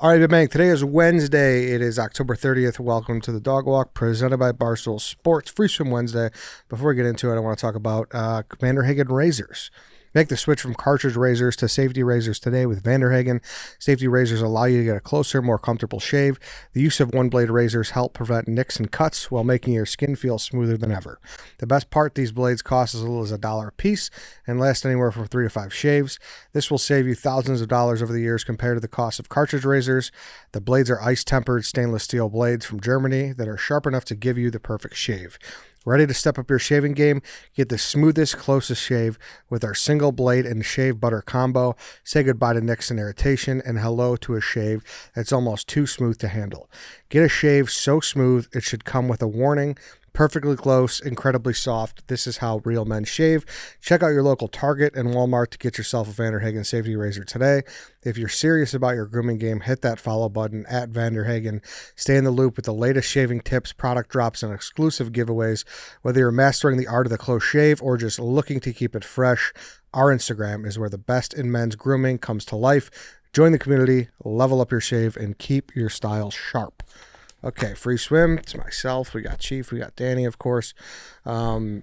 All right, man, today is Wednesday. It is October 30th. Welcome to the Dog Walk, presented by Barstool Sports. Free Swim Wednesday. Before we get into it, I want to talk about Van der Hagen razors. Make the switch from cartridge razors to safety razors today with Van der Hagen. Safety razors allow you to get a closer, more comfortable shave. The use of one-blade razors help prevent nicks and cuts while making your skin feel smoother than ever. The best part, these blades cost as little as $1 a piece and last anywhere from 3 to 5 shaves. This will save you thousands of dollars over the years compared to the cost of cartridge razors. The blades are ice-tempered stainless steel blades from Germany that are sharp enough to give you the perfect shave. Ready to step up your shaving game? Get the smoothest, closest shave with our single blade and shave butter combo. Say goodbye to nicks and irritation and hello to a shave that's almost too smooth to handle. Get a shave so smooth it should come with a warning. Perfectly close, incredibly soft. This is how real men shave. Check out your local Target and Walmart to get yourself a Van der Hagen safety razor today. If you're serious about your grooming game, hit that follow button at Van der Hagen. Stay in the loop with the latest shaving tips, product drops, and exclusive giveaways. Whether you're mastering the art of the close shave or just looking to keep it fresh, our Instagram is where the best in men's grooming comes to life. Join the community, level up your shave, and keep your style sharp. Okay, free swim. It's myself. We got Chief. We got Danny, of course. Danny,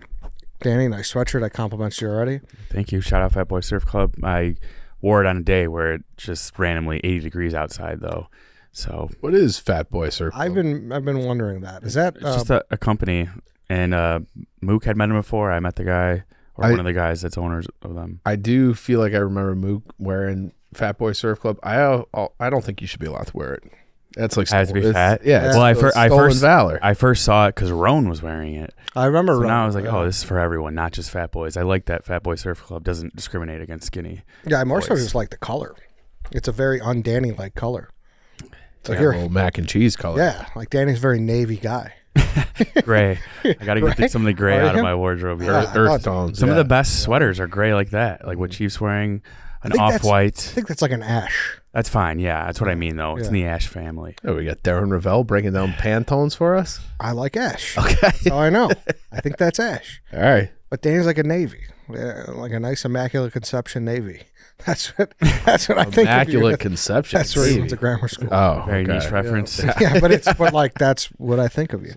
nice sweatshirt. I complimented you already. Thank you. Shout out Fat Boy Surf Club. I wore it on a day where it just randomly 80 degrees outside, though. So what is Fat Boy Surf Club? I've been wondering that. Is that it's just a company? And Mook had met him before. I met the guy, one of the guys that's owners of them. I do feel like I remember Mook wearing Fat Boy Surf Club. I don't think you should be allowed to wear it. That's like has to be fat. Yeah. Well, I first saw it because Roan was wearing it. I remember. So now I was like, oh, this is for everyone, not just fat boys. I like that Fat Boy Surf Club doesn't discriminate against skinny. Yeah, I more so just like the color. It's a very un-Danny like color. It's like a little mac and cheese color. Yeah, like Danny's a very navy guy. Gray. I got to get some of the gray out of my wardrobe here. Earth tones. Some of the best sweaters are gray like that, like what Chief's wearing, an off-white. I think that's like an ash. That's fine. Yeah, that's what I mean, though. It's in the ash family. Oh, we got Darren Ravel breaking down Pantones for us. I like ash. Okay. That's all I know. I think that's ash. All right. But Danny's like a navy, like a nice Immaculate Conception navy. That's what I think. Immaculate Conception. That's where he went to grammar school. Oh, very niche reference. Yeah, but like that's what I think of you.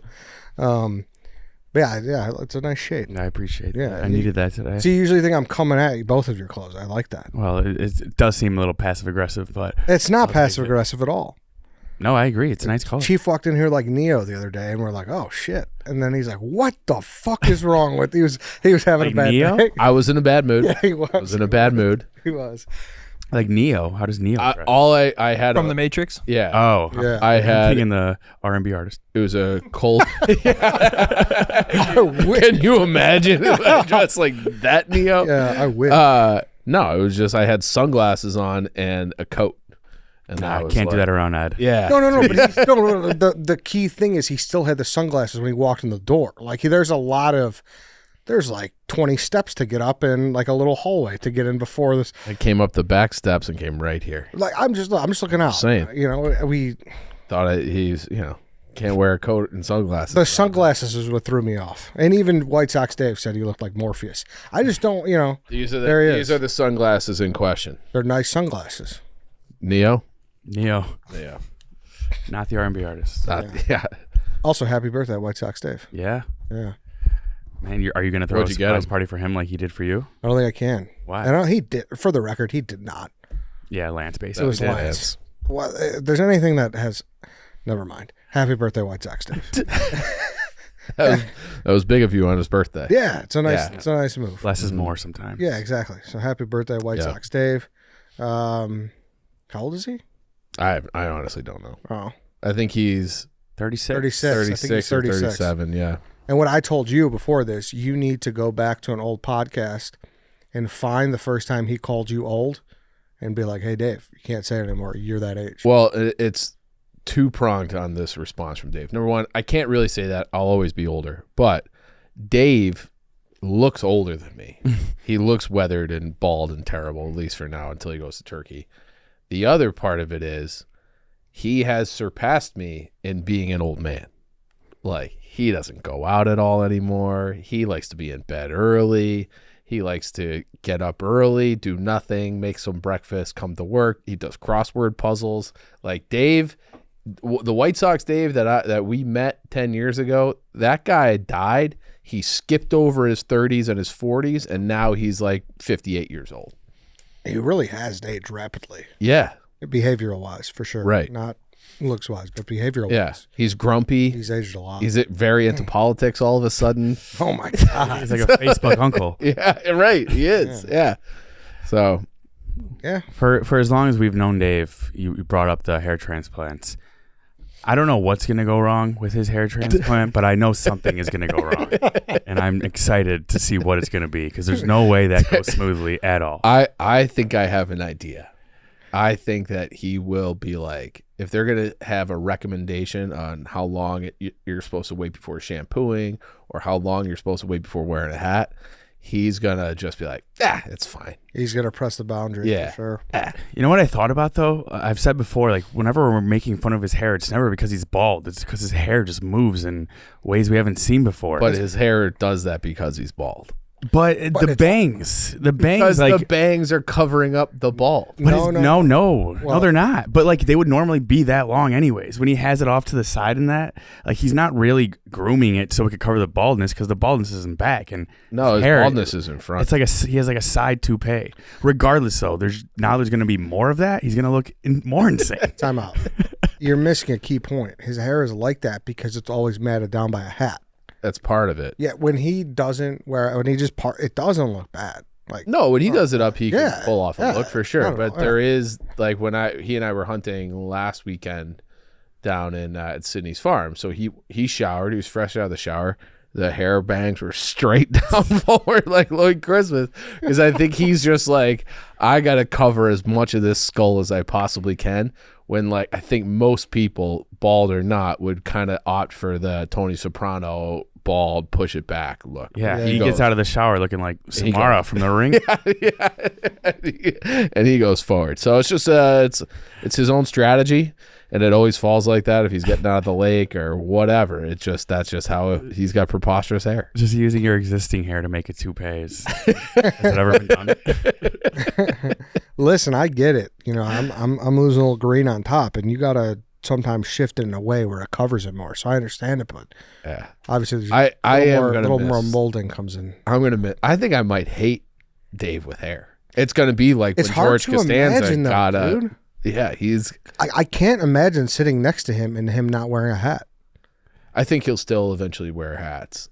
Yeah, it's a nice shade. I appreciate that. I needed that today. So you usually think I'm coming at you, both of your clothes. I like that. Well, it does seem a little passive-aggressive, but... It's not passive-aggressive at all. No, I agree. It's a nice color. Chief walked in here like Neo the other day, and we're like, oh, shit. And then he's like, what the fuck is wrong with... He was having a bad day. I was in a bad mood. Yeah, he was. I was in a bad mood. He was. Like Neo. How does Neo dress? I had... From The Matrix? Yeah. Oh. Yeah. I had... thinking the R&B artist. It was a cold... Can you imagine if I dressed like that, Neo? Yeah, I wish. No, it was just I had sunglasses on and a coat. And I can't do that around Ed. Yeah. No, but the key thing is he still had the sunglasses when he walked in the door. Like there's like 20 steps to get up and like a little hallway to get in before this. I came up the back steps and came right here. Like I'm just looking out. Saying. We thought he's can't wear a coat and sunglasses. The sunglasses is what threw me off. And even White Sox Dave said he looked like Morpheus. I just don't, These are the sunglasses in question. They're nice sunglasses. Neo. Not the R&B artist. Yeah. Also, happy birthday, White Sox Dave. Yeah. Yeah. Man, are you going to throw a surprise party for him like he did for you? I don't think I can. Why? I know he did. For the record, he did not. Yeah, Lance basically. It was Lance. Well, there's anything that has... Never mind. Happy birthday, White Sox Dave. that was big of you on his birthday. Yeah, it's a nice move. Less is more sometimes. Yeah, exactly. So happy birthday, White Sox Dave. How old is he? I honestly don't know. Oh. I think he's 36. 36 or 37, yeah. And what I told you before this, you need to go back to an old podcast and find the first time he called you old and be like, hey, Dave, you can't say it anymore. You're that age. Well, it's two-pronged on this response from Dave. Number one, I can't really say that. I'll always be older. But Dave looks older than me. He looks weathered and bald and terrible, at least for now, until he goes to Turkey. The other part of it is he has surpassed me in being an old man. Like, he doesn't go out at all anymore. He likes to be in bed early. He likes to get up early, do nothing, make some breakfast, come to work. He does crossword puzzles. Like Dave, the White Sox Dave that we met 10 years ago, that guy died. He skipped over his 30s and his 40s, and now he's like 58 years old. He really has aged rapidly. Yeah. Behavioral wise, for sure. Right. Not looks wise, but behavioral Yeah. wise. He's grumpy. He's aged a lot. He's very into politics all of a sudden. Oh my God. He's like a Facebook uncle. Yeah, right. He is. Yeah. So, Yeah. For as long as we've known Dave, you brought up the hair transplants. I don't know what's going to go wrong with his hair transplant, but I know something is going to go wrong. And I'm excited to see what it's going to be because there's no way that goes smoothly at all. I think I have an idea. I think that he will be like, if they're going to have a recommendation on how long you're supposed to wait before shampooing or how long you're supposed to wait before wearing a hat, he's going to just be like, it's fine. He's going to press the boundary Yeah. for sure. You know what I thought about, though? I've said before, like, whenever we're making fun of his hair, it's never because he's bald. It's because his hair just moves in ways we haven't seen before. But his hair does that because he's bald. But the bangs, Because like, the bangs are covering up the bald. but No. no, Well- they're not. But like they would normally be that long anyways. When he has it off to the side and that, like he's not really grooming it so it could cover the baldness because the baldness isn't back and No, his hair, baldness is in front. It's like he has like a side toupee. Regardless, though, there's going to be more of that. He's going to look more insane. Time out. You're missing a key point. His hair is like that because it's always matted down by a hat. That's part of it. Yeah, when he doesn't wear, when he just it doesn't look bad. Like No, when he does it up, he Yeah, can pull off a yeah. look for sure. No, But yeah. there is like when he and I were hunting last weekend down in at Sydney's farm. So he showered. He was fresh out of the shower. The hair bangs were straight down forward like Lloyd Christmas because I think he's just like, I got to cover as much of this skull as I possibly can. When like I think most people, bald or not, would kind of opt for the Tony Soprano bald, push it back look. Yeah, Yeah, he he gets goes- out of the shower looking like Samara from The Ring. And he goes forward. So it's just it's his own strategy, and it always falls like that if he's getting out of the lake or whatever. That's just how he's got preposterous hair. Just using your existing hair to make a toupee. Has it ever been done? Listen, I get it. You know, I'm losing a little green on top, and you gotta sometimes shift it in a way where it covers it more. So I understand it, but Yeah, obviously, there's I am a gonna little more miss- molding comes in. I think I might hate Dave with hair. It's gonna be like It's when hard George to Costanza imagine, though, got dude. Yeah, I can't imagine sitting next to him and him not wearing a hat. I think he'll still eventually wear hats.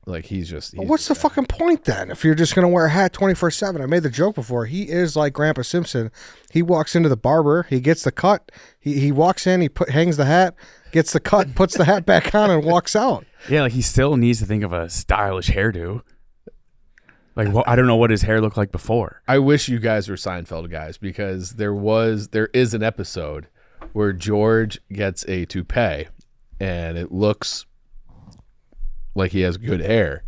Like he's What's the fucking point then? If you're just gonna wear a hat 24/7, I made the joke before. He is like Grandpa Simpson. He walks into the barber, he gets the cut, he walks in, hangs the hat, gets the cut, puts the hat back on, and walks out. Yeah, like he still needs to think of a stylish hairdo. Like, I don't know what his hair looked like before. I wish you guys were Seinfeld guys because there is an episode where George gets a toupee and it looks like he has good hair,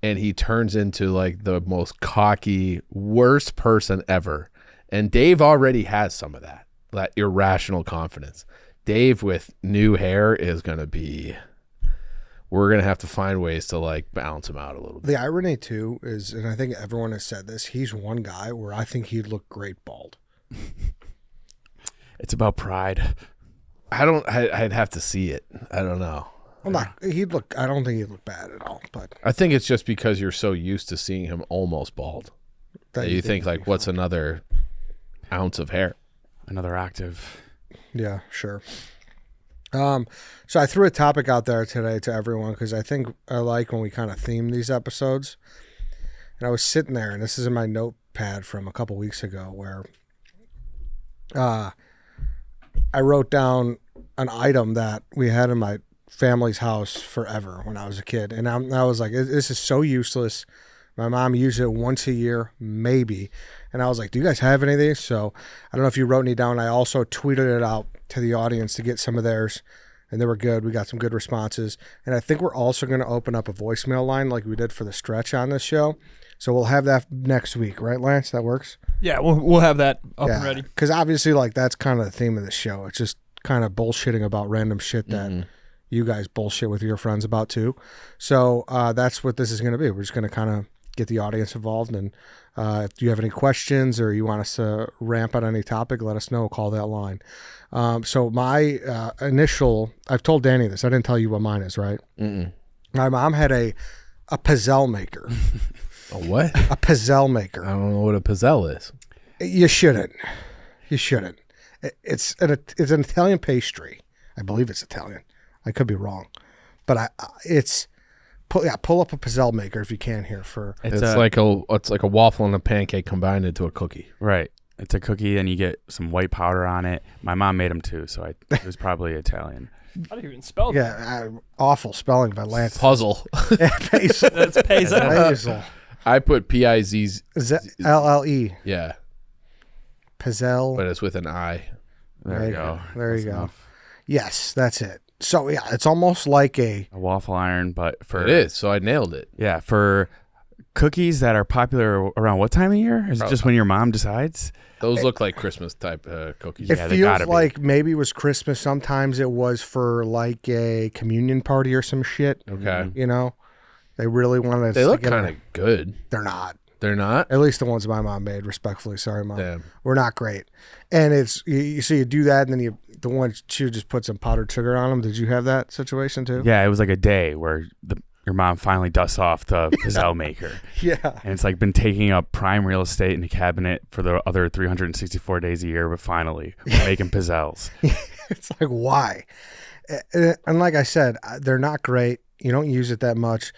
and he turns into like the most cocky, worst person ever. And Dave already has some of that irrational confidence. Dave with new hair is going to be, we're going to have to find ways to like balance him out a little bit. The irony too is, and I think everyone has said this, he's one guy where I think he'd look great bald. It's about pride. I'd have to see it. I don't know. I don't think he'd look bad at all, but I think it's just because you're so used to seeing him almost bald that you think like, what's another ounce of hair? Another octave. Yeah, sure. So I threw a topic out there today to everyone because I think I like when we kind of theme these episodes. And I was sitting there, and this is in my notepad from a couple weeks ago, where I wrote down an item that we had in my family's house forever when I was a kid. And I was like, this is so useless. My mom used it once a year, maybe. And I was like, do you guys have any of these? So I don't know if you wrote any down. I also tweeted it out to the audience to get some of theirs. And they were good. We got some good responses. And I think we're also going to open up a voicemail line like we did for the stretch on this show. So we'll have that next week, right, Lance? That works? Yeah, we'll have that up and ready. Because obviously, like, that's kind of the theme of the show. It's just kind of bullshitting about random shit that you guys bullshit with your friends about too. So that's what this is going to be. We're just going to kind of get the audience involved. And if you have any questions or you want us to ramp on any topic, let us know. Call that line. So my I've told Danny this. I didn't tell you what mine is, right? Mm-mm. My mom had a pizzelle maker. A what? A pizzelle maker. I don't know what a pizzelle is. You shouldn't. You shouldn't. It's an Italian pastry. I believe it's Italian. I could be wrong, but pull up a pizzelle maker if you can here for. It's like a waffle and a pancake combined into a cookie. Right. It's a cookie, and you get some white powder on it. My mom made them too, so it was probably Italian. How do you even spell that? Yeah, awful spelling by Lance. Puzzle. That's Payzel. Pizzelle. I put Pizzle. LLE. Yeah, Pizzelle. but it's with an I. There you go. There Close you go. enough. Yes, that's it. So yeah, it's almost like a A waffle iron, but for It is, so I nailed it. Yeah, for cookies that are popular around what time of year? Is it just when your mom decides? Those look like Christmas type cookies. It Yeah, they feels gotta be. like maybe it was Christmas. Sometimes it was for like a communion party or some shit. Okay. You know, they really wanted us They to look get kind of good. They're not. They're not? At least the ones my mom made. Respectfully, sorry, Mom. Damn. We're not great. And it's you do that, and then the ones she would just put some powdered sugar on them. Did you have that situation too? Yeah, it was like a day where your mom finally dusts off the pizzelle maker. Yeah. And it's like been taking up prime real estate in the cabinet for the other 364 days a year, but finally we're making pizzelles. It's like, why? And like I said, they're not great. You don't use it that much.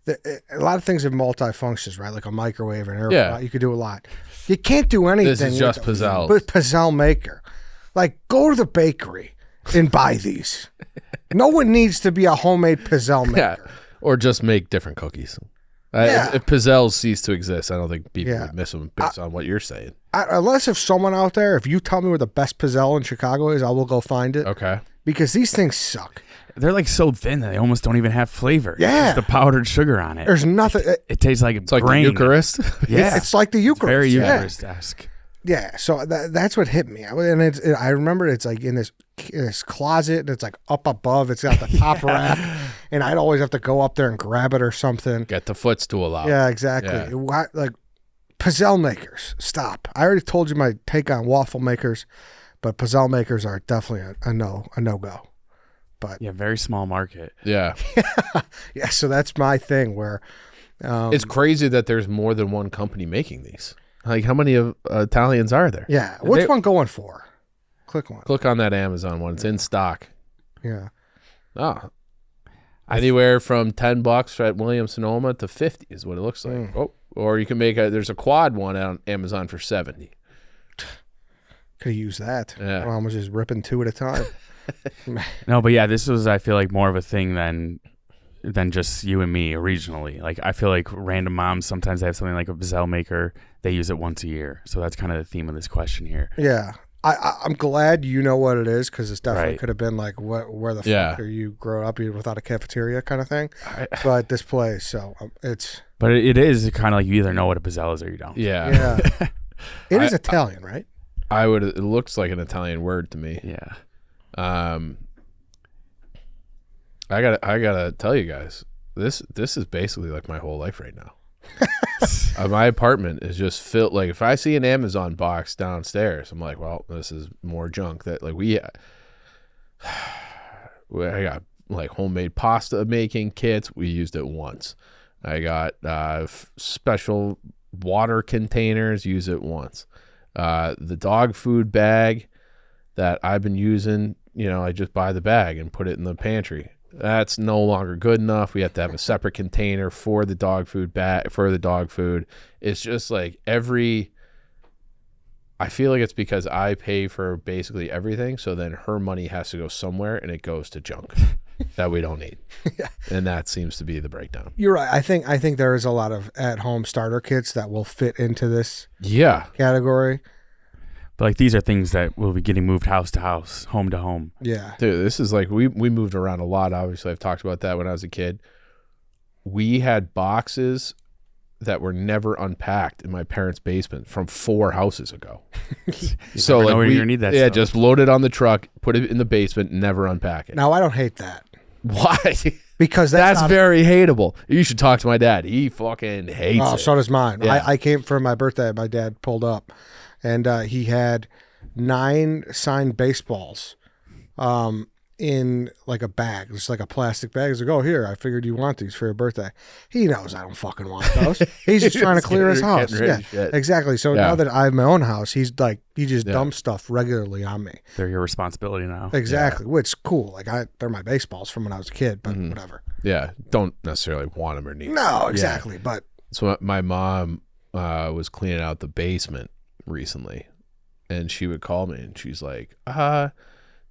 A lot of things have multi-functions, right? Like a microwave and air Yeah. You could do a lot. You can't do anything. This is just with pizzelle. But pizzelle maker. Like, go to the bakery and buy these. No one needs to be a homemade pizzelle Yeah. maker. Or just make different cookies. Yeah. If pizzelles cease to exist, I don't think people Yeah. would miss them based on what you're saying. Unless if someone out there, if you tell me where the best pizzelle in Chicago is, I will go find it. Okay. Because these things suck. They're like so thin that they almost don't even have flavor. Yeah. It's the powdered sugar on it. There's nothing. It tastes like It's like grain. the Eucharist. Yeah. It's like the Eucharist. Very yeah. Eucharist-esque. Yeah, so that's what hit me, and I remember it's like in this closet, and it's like up above. It's got the top rack, and I'd always have to go up there and grab it or something. Get the footstool out. Yeah, exactly. Yeah. Like pizzelle makers, stop. I already told you my take on waffle makers, but pizzelle makers are definitely a no go. But Yeah, very small market. Yeah. yeah, so that's my thing. Where It's crazy that there's more than one company making these. Like, how many of Italians are there? yeah, what's one going for? Click one. Click on that Amazon one. It's in stock. Yeah. Oh. Anywhere from $10 at Williams Sonoma to $50 is what it looks like. Oh, or you can there's a quad one on Amazon for $70. Could have used that. Yeah. Mom was just ripping two at a time. No, but yeah, this was, I feel like, more of a thing than just you and me regionally. Like, I feel like random moms, sometimes they have something like a pizzelle maker. They use it once a year. So that's kind of the theme of this question here. Yeah. I'm glad you know what it is, because it's definitely Right. could have been like, where the Yeah. fuck are you growing up without a cafeteria kind of thing. But this place, so it's, But it is kind of like you either know what a pizzelle is or you don't. Yeah. yeah. It is Italian, right? It looks like an Italian word to me. Yeah. I gotta tell you guys, this is basically like my whole life right now. My apartment is just filled. Like, if I see an Amazon box downstairs, I'm like, well, this is more junk that like I got like homemade pasta making kits. We used it once. I got special water containers. Use it once. The dog food bag that I've been using, I just buy the bag and put it in the pantry. That's no longer good enough. We have to have a separate container for the dog food bag for the dog food. It's just like I feel like it's because I pay for basically everything, so then her money has to go somewhere and it goes to junk that we don't need. Yeah. And that seems to be the breakdown. You're right. I think there is a lot of at-home starter kits that will fit into this Yeah. category. But like, these are things that will be getting moved house to house, home to home. Yeah. Dude, this is like we moved around a lot. Obviously, I've talked about that when I was a kid. We had boxes that were never unpacked in my parents' basement from 4 houses ago. So never know like when you're gonna need that stuff. just load it on the truck, put it in the basement, never unpack it. Now, I don't hate that. Why? because That's not, very hateable. You should talk to my dad. He fucking hates Oh, it. so does mine. Yeah. I came for my birthday. My dad pulled up, and he had 9 signed baseballs in like a bag, just like a plastic bag. He's like, "Oh, here, I figured you want these for your birthday." He knows I don't fucking want those. He's just trying to clear his house. Getting rid Yeah, of shit. exactly. So Yeah. now that I have my own house, he's like, he just Yeah. dumps stuff regularly on me. They're your responsibility now. Exactly, which is cool. Like they're my baseballs from when I was a kid, but whatever. Yeah, don't necessarily want them or need them. No, exactly. But So my mom was cleaning out the basement recently, and she would call me, and she's like,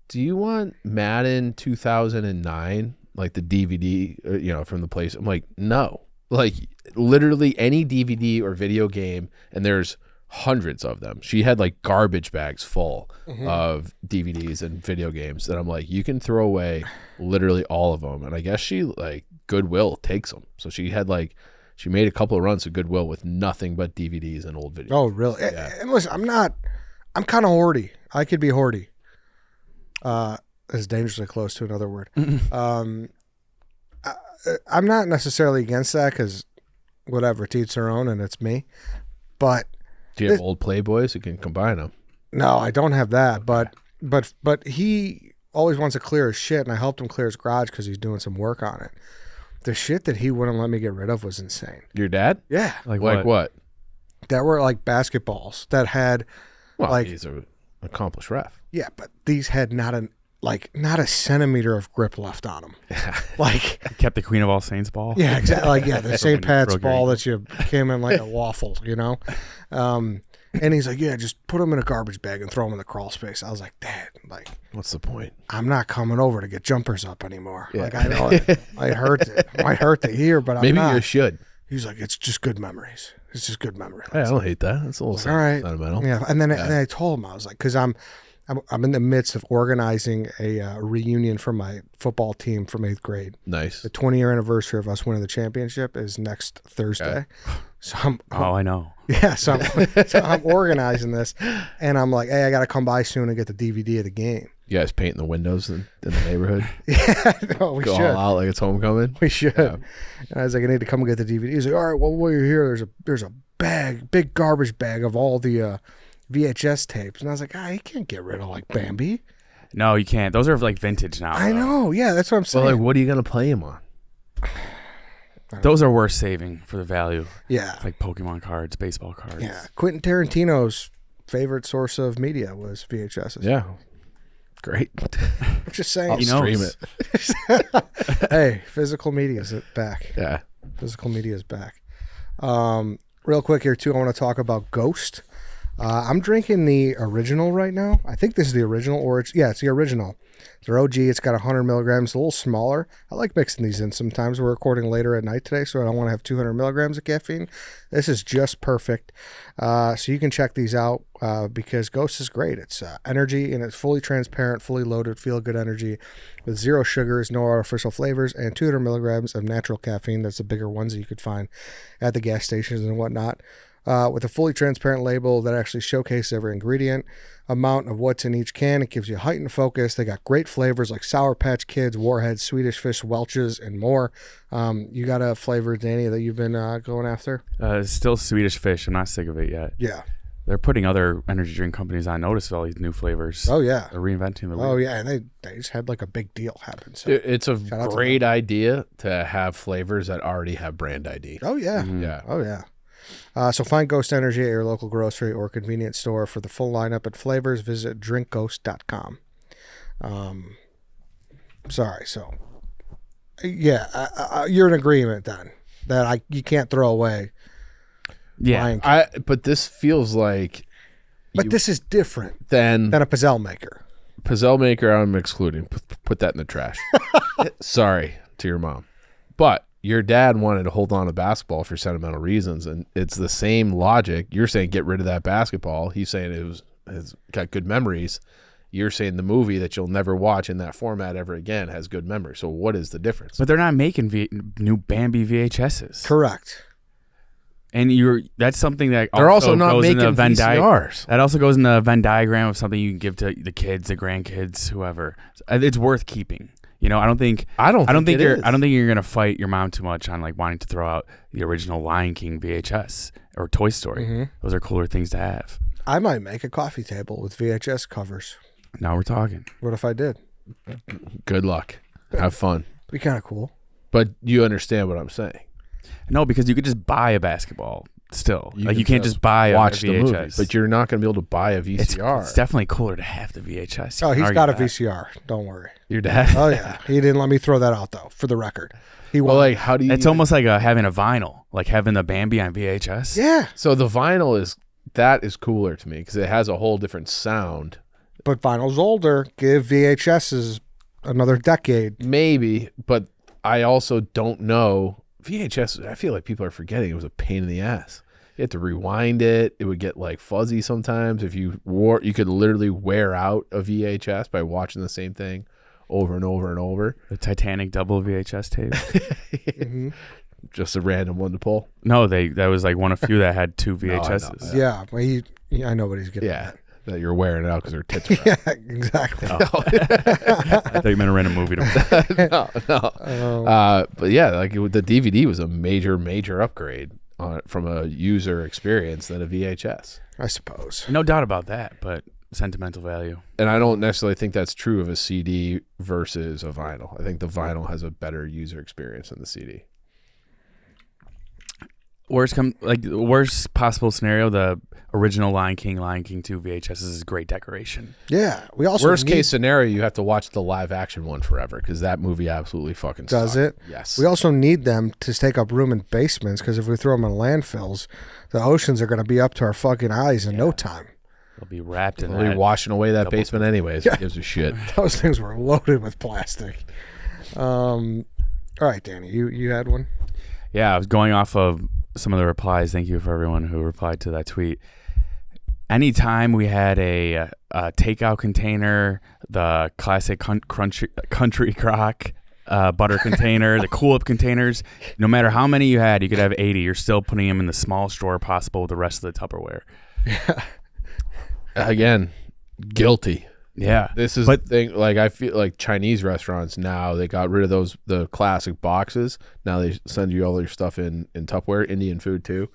do you want Madden 2009, like the DVD, from the place? I'm like, no. Like, literally any DVD or video game, and there's hundreds of them. She had like garbage bags full of DVDs and video games that I'm like, you can throw away literally all of them. And I guess she, like, Goodwill takes them. So she made a couple of runs to Goodwill with nothing but DVDs and old videos. oh, really? Yeah. And listen, I'm kind of hoardy. I could be hoardy. Is dangerously close to another word. I'm not necessarily against that because whatever, to each their own, and it's me. But Do you have old Playboys? You can combine them. no, I don't have that. But he always wants to clear his shit, and I helped him clear his garage because he's doing some work on it. The shit that he wouldn't let me get rid of was insane. Your dad? Yeah, Like What? that were like basketballs that had Well, like he's an accomplished ref. yeah, but these had not a centimeter of grip left on them. Like He kept the Queen of All Saints ball. yeah, exactly. Like yeah, the St. Pat's Real ball great. that you came in like a waffle, And he's like, yeah, just put them in a garbage bag and throw them in the crawl space. I was like, Dad, like, What's the point? I'm not coming over to get jumpers up anymore. Yeah. Like, I know it might hurt to hear, but I'm Maybe not. you should. He's like, it's just good memories. It's just good memories. Hey, I don't hate that. That's a little All right. sentimental. Yeah, and then I told him, I was like, because I'm in the midst of organizing a reunion for my football team from 8th grade. Nice. The 20-year anniversary of us winning the championship is next Thursday. So Oh, I know. yeah, so I'm organizing this, and I'm like, hey, I got to come by soon and get the DVD of the game. You guys painting the windows in the neighborhood? Yeah, no, we Go should. all out like it's homecoming? We should. Yeah. And I was like, I need to come and get the DVD. He's like, all right, well, while you're here, there's a big garbage bag of all the VHS tapes. And I was like, you can't get rid of like Bambi. No, you can't. Those are like vintage now. I though. know. Yeah, that's what I'm saying. Well, like, what are you going to play him on? Those are worth saving for the value. yeah. Like Pokemon cards, baseball cards. Yeah. Quentin Tarantino's favorite source of media was VHSs. Yeah. Great. I'm just saying. I'll He stream knows. it. Hey, physical media is back. Yeah. Physical media is back. Real quick here, too, I want to talk about Ghost. I'm drinking the original right now. I think this is the original, or it's the original. It's their OG. It's got 100 milligrams, a little smaller. I like mixing these in sometimes. We're recording later at night today, so I don't want to have 200 milligrams of caffeine. This is just perfect. So you can check these out because Ghost is great. It's energy, and it's fully transparent, fully loaded, feel-good energy with 0 sugars, no artificial flavors, and 200 milligrams of natural caffeine. That's the bigger ones that you could find at the gas stations and whatnot. With a fully transparent label that actually showcases every ingredient, amount of what's in each can. It gives you heightened focus. They got great flavors like Sour Patch Kids, Warheads, Swedish Fish, Welch's, and more. You got a flavor, Danny, that you've been going after? Still Swedish Fish. I'm not sick of it yet. Yeah. They're putting other energy drink companies on notice of all these new flavors. Oh, yeah. They're reinventing the wheel. Oh, yeah. And they just had like a big deal happen. So. It's a Shout out to great idea to have flavors that already have brand ID. Oh, yeah. Yeah. Oh, yeah. So find Ghost Energy at your local grocery or convenience store. For the full lineup and flavors, visit drinkghost.com. Sorry. So, yeah, you're in agreement then that you can't throw away. Yeah. blank. But this feels like But this is different than than a Pizzelle maker. Pizzelle maker. I'm excluding. Put that in the trash. Sorry to your mom, but your dad wanted to hold on to basketball for sentimental reasons, and it's the same logic. You're saying get rid of that basketball. He's saying it's got good memories. You're saying the movie that you'll never watch in that format ever again has good memories. So what is the difference? But they're not making new Bambi VHSs. Correct. And that's something that They're also not goes in making the Venn VCRs. That also goes in the Venn diagram of something you can give to the kids, the grandkids, whoever. It's worth keeping. You know, I don't think it is. you're gonna fight your mom too much on like wanting to throw out the original Lion King VHS or Toy Story. Mm-hmm. Those are cooler things to have. I might make a coffee table with VHS covers. Now we're talking. What if I did? Good luck. Have fun. Be kind of cool. But you understand what I'm saying. No, because you could just buy a basketball still. You Like you can can't just buy a watch the VHS. movie, but you're not going to be able to buy a VCR. It's definitely cooler to have the VHS. You Oh, can he's argue got a that. VCR. Don't worry. Your dad? Oh yeah, he didn't let me throw that out though. For the record, he Well, won. like, how do you? It's almost like having a vinyl, like having the Bambi on VHS. Yeah, So the vinyl is cooler to me because it has a whole different sound. but vinyl's older. Give VHSs another decade. Maybe, but I also don't know. VHS, I feel like people are forgetting it was a pain in the ass. You had to rewind it. It would get like fuzzy sometimes. If you could literally wear out a VHS by watching the same thing over and over and over. The Titanic double VHS tape. Mm-hmm. Just a random one to pull. No, that was like one of few that had two No, I know. VHSs. Yeah, well, I know what he's getting. Yeah, at. that you're wearing it out because her tits are Yeah, exactly. I thought you meant to rent a movie to out. No. But yeah, like the DVD was a major upgrade from a user experience than a VHS. I suppose. No doubt about that, but sentimental value. And I don't necessarily think that's true of a CD versus a vinyl. I think the vinyl has a better user experience than the CD. Worst possible scenario, the original Lion King 2 VHS is great decoration. Yeah, we also Worst case scenario, you have to watch the live action one forever because that movie absolutely fucking Does sucked. it? Yes. We also need them to take up room in basements because if we throw them in landfills, the oceans are going to be up to our fucking eyes in no time. They'll be wrapped in They'll be that. washing away that double- basement anyways. Yeah. Who gives a shit? Those things were loaded with plastic. All right, Danny, you had one? Yeah, I was going off of some of the replies. Thank you for everyone who replied to that tweet. Anytime we had a takeout container, the classic country crock butter container, the Cool Whip containers, no matter how many you had, you could have 80. You're still putting them in the smallest drawer possible with the rest of the Tupperware. Again, guilty. Yeah. This is the thing. Like, I feel like Chinese restaurants now, they got rid of the classic boxes. Now they send you all your stuff in Tupperware. Indian food too.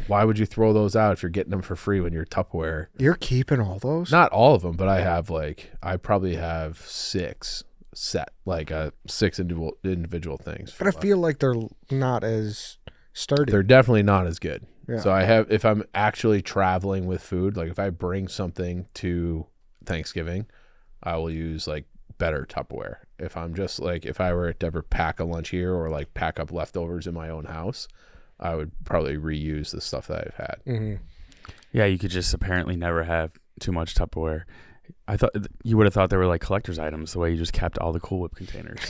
Why would you throw those out if you're getting them for free when you're Tupperware? You're keeping all those? Not all of them, but I probably have 6 set, like 6 individual things. But I feel like they're not as sturdy. They're definitely not as good. Yeah. So if I'm actually traveling with food, like if I bring something to Thanksgiving, I will use like better Tupperware. If I'm just like, if I were to ever pack a lunch here or like pack up leftovers in my own house, I would probably reuse the stuff that I've had. Mm-hmm. Yeah, you could just apparently never have too much Tupperware. I thought you would have thought they were like collector's items, the way you just kept all the Cool Whip containers.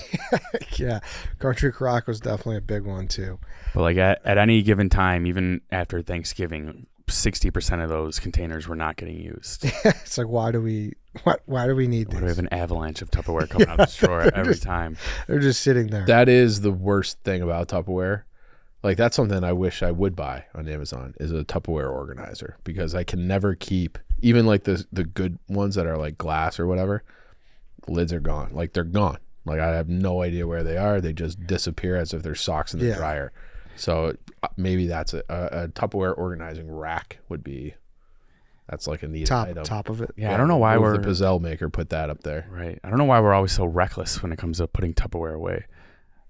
Yeah, country crock was definitely a big one too. But like at any given time, even after Thanksgiving, 60% of those containers were not getting used. It's like, why do we need Why do we this? have an avalanche of Tupperware coming out of the drawer every time? They're just sitting there. That is the worst thing about Tupperware. Like, that's something I wish I would buy on Amazon, is a Tupperware organizer, because I can never keep, even like the good ones that are like glass or whatever, lids are gone. Like, they're gone. Like, I have no idea where they are. They just disappear as if they're socks in the dryer. So maybe that's a Tupperware organizing rack would be, that's like a neat item. Top of it. Yeah, I don't know why the Pizzelle maker put that up there. Right. I don't know why we're always so reckless when it comes to putting Tupperware away.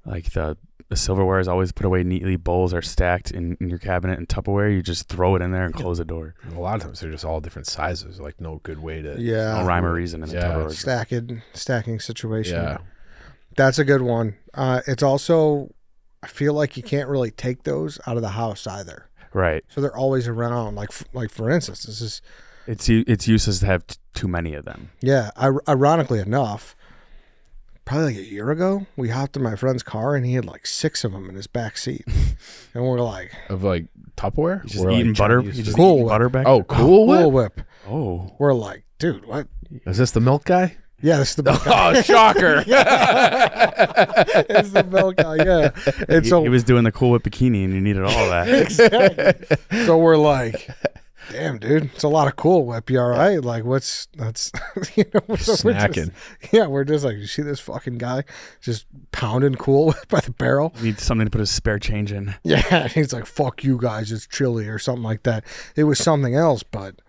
Like the silverware is always put away neatly. Bowls are stacked in your cabinet, and Tupperware, you just throw it in there and close the door. A lot of times they're just all different sizes. Like, no good way to. Yeah. No rhyme or reason in the Tupperware. Stacking situation. Yeah. That's a good one. It's also, I feel like you can't really take those out of the house either. Right. So they're always around. Like for instance, this is. It's useless to have too many of them. Yeah. Ironically enough, probably like a year ago, we hopped in my friend's car and he had like 6 of them in his back seat, and we're like, Of like Tupperware? Just Or, eating like, butter. Chinese You just food? Cool eating Whip. butter back. Oh, Cool Whip? Cool Whip. Oh. We're like, dude, what? Is this the milk guy? Yeah, this is the milk Oh, shocker. It's the milk guy. Yeah, and He so was doing the Cool Whip bikini, and you needed all that. exactly. So we're like, damn, dude, it's a lot of Cool Whip. You all right? Like, that's Snacking. We're just like, you see this fucking guy just pounding Cool Whip by the barrel? Need something to put his spare change in. Yeah, he's like, fuck you guys, it's chilly or something like that. It was something else, but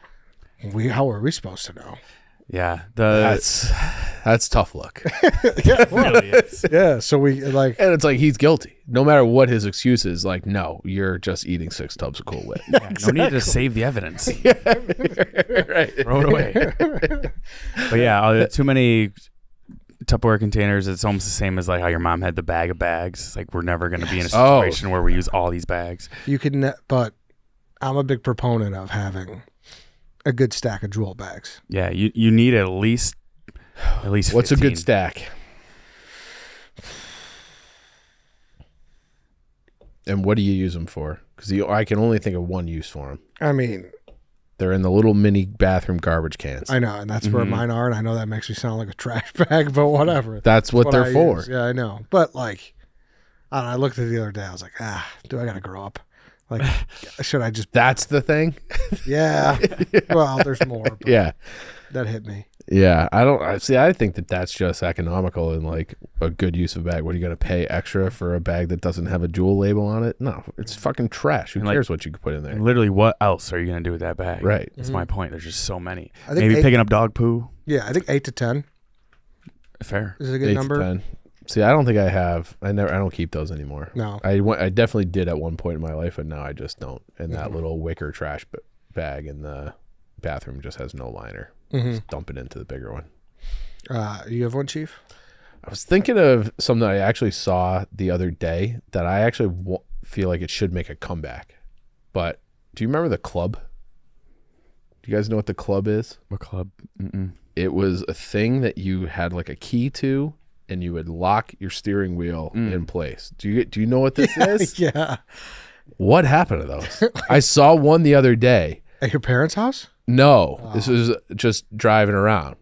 how are we supposed to know? Yeah, That's tough luck. Yeah, it really is. yeah. So we like, And it's like he's guilty. No matter what his excuse is, like, no, you're just eating 6 tubs of Cool Whip. Yeah, no need to save the evidence. Right. Throw it away. But yeah, too many Tupperware containers. It's almost the same as like how your mom had the bag of bags. It's like we're never going to be in a situation where we use all these bags. you could, but I'm a big proponent of having a good stack of Jewel bags. Yeah, you need at least 15. What's a good stack? And what do you use them for? Because I can only think of one use for them. I mean, They're in the little mini bathroom garbage cans. I know, and that's where mine are, and I know that makes me sound like a trash bag, but whatever. That's what they're I for. use. Yeah, I know. But like, I don't know, I looked at it the other day. I was like, do I got to grow up? Like, should I just? That's the thing. Yeah. Well, there's more. But Yeah. that hit me. Yeah. I think that's just economical and like a good use of a bag. What are you going to pay extra for a bag that doesn't have a Jewel label on it? No, it's fucking trash. Who And, like, cares what you could put in there? And literally, what else are you going to do with that bag? Right. That's my point. There's just so many. I think Maybe picking up dog poo. Yeah, I think 8 to 10 Fair. is a good 8 number. to 10. See, I don't think I have. I don't keep those anymore. No. I definitely did at one point in my life, and now I just don't. And Mm-hmm. that little wicker trash bag in the bathroom just has no liner. Mm-hmm. Just dump it into the bigger one. You have one, Chief? I was thinking of something I actually saw the other day that I actually feel like it should make a comeback. But do you remember the club? Do you guys know what the club is? What club? Mm-mm. It was a thing that you had like a key to, and you would lock your steering wheel in place. Do you know what this is? Yeah. What happened to those? I saw one the other day. At your parents' house? No, this was just driving around.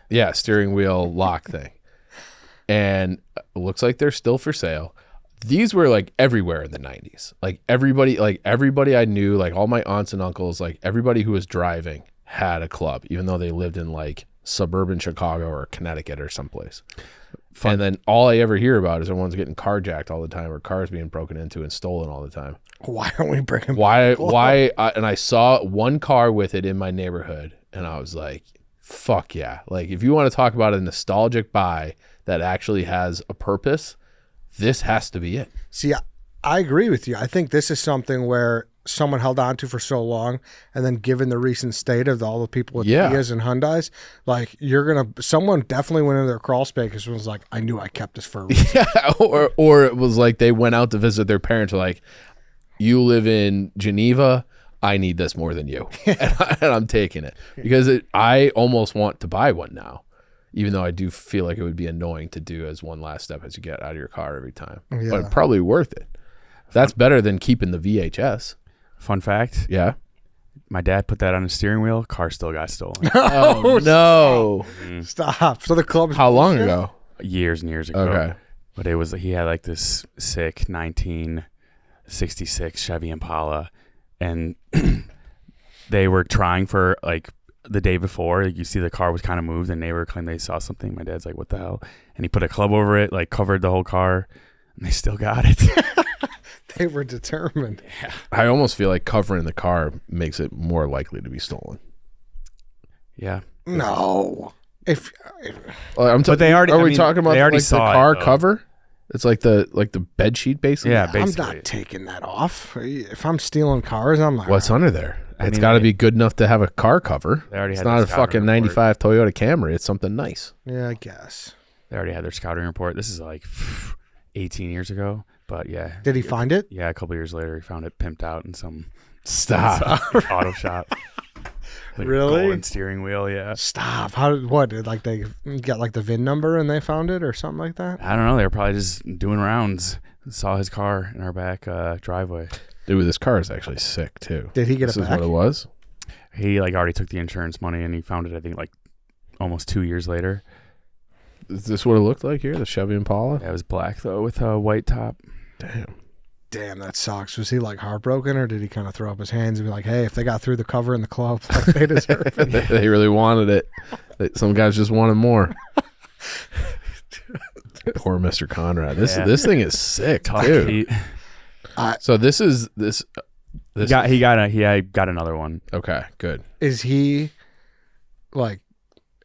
Yeah, steering wheel lock thing. And it looks like they're still for sale. These were like everywhere in the 90s. Like everybody I knew, like all my aunts and uncles, like everybody who was driving had a club, even though they lived in like suburban Chicago or Connecticut or someplace. And then all I ever hear about is everyone's getting carjacked all the time or cars being broken into and stolen all the time. Why don't we bring him? Why? And I saw one car with it in my neighborhood, and I was like, fuck yeah. Like, if you want to talk about a nostalgic buy that actually has a purpose, this has to be it. See, I agree with you. I think this is something where someone held on to for so long, and then given the recent state of all the people with Kias and Hyundais, like someone definitely went into their crawl space and was like, I knew I kept this for a reason. Yeah, or it was like they went out to visit their parents, like, you live in Geneva, I need this more than you. And I'm taking it. Because I almost want to buy one now, even though I do feel like it would be annoying to do as one last step as you get out of your car every time. Yeah. But probably worth it. That's better than keeping the VHS. Fun fact. Yeah. My dad put that on his steering wheel. Car still got stolen. Oh, no. Stop. So the club. How long ago? Years and years ago. Okay. But he had like this sick 1966 Chevy Impala, and they were trying for like the day before. You see the car was kind of moved, and neighbor claimed they saw something. My dad's like, "What the hell?" And he put a club over it, like covered the whole car, and they still got it. They were determined. I almost feel like covering the car makes it more likely to be stolen. Yeah. No. But they already. Are we talking about they already like the saw car it, though. cover? It's like the bed sheet, basically. Yeah, I'm basically. not taking that off. If I'm stealing cars, I'm like, What's under there? I It's mean, got to they- be good enough to have a car cover. They already It's had not the a scouting fucking report. 95 Toyota Camry. It's something nice. Yeah, I guess. They already had their scouting report. This is like 18 years ago. But yeah. Did he find it? Yeah, a couple years later, he found it pimped out in some Stop. auto shop. Like Really? A golden steering wheel, yeah. Stop. How did what? Like they got like the VIN number and they found it or something like that? I don't know. They were probably just doing rounds. Saw his car in our back driveway. Dude, this car is actually sick, too. Did he get This it is back? what it was? He like already took the insurance money, and he found it, I think, like almost 2 years later. Is this what it looked like here? The Chevy Impala? Yeah, it was black, though, with a white top. Damn. damn, that sucks. Was he like heartbroken, or did he kind of throw up his hands and be like, hey, if they got through the cover in the club, like, they deserve it? They really wanted it. Some guys just wanted more. Poor Mr. Conrad. This thing is sick, too. So this is this. He got another one. Okay, good. Is he like